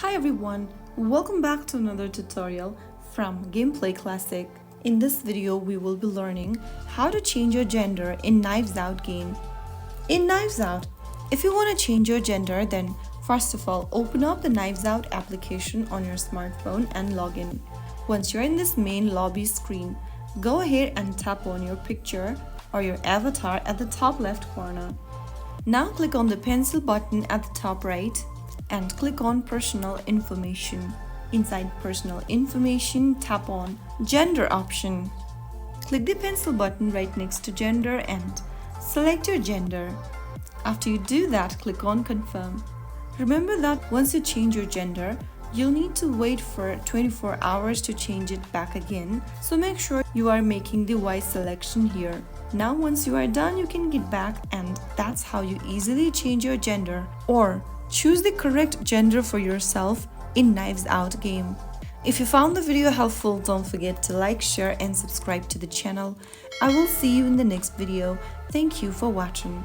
Hi everyone, welcome back to another tutorial from Gameplay Classic. In this video, we will be learning how to change your gender in Knives Out game. In Knives Out, if you want to change your gender, then first of all, open up the Knives Out application on your smartphone and log in. Once you're in this main lobby screen, go ahead and tap on your picture or your avatar at the top left corner. Now click on the pencil button at the top right and click on Personal Information. Inside Personal Information, tap on Gender option. Click the pencil button right next to Gender and select your gender. After you do that, click on Confirm. Remember that once you change your gender, you'll need to wait for 24 hours to change it back again, so make sure you are making the wise selection here. Now once you are done, you can get back, and that's how you easily change your gender or choose the correct gender for yourself in Knives Out game. If you found the video helpful, don't forget to like, share and subscribe to the channel. I will see you in the next video. Thank you for watching.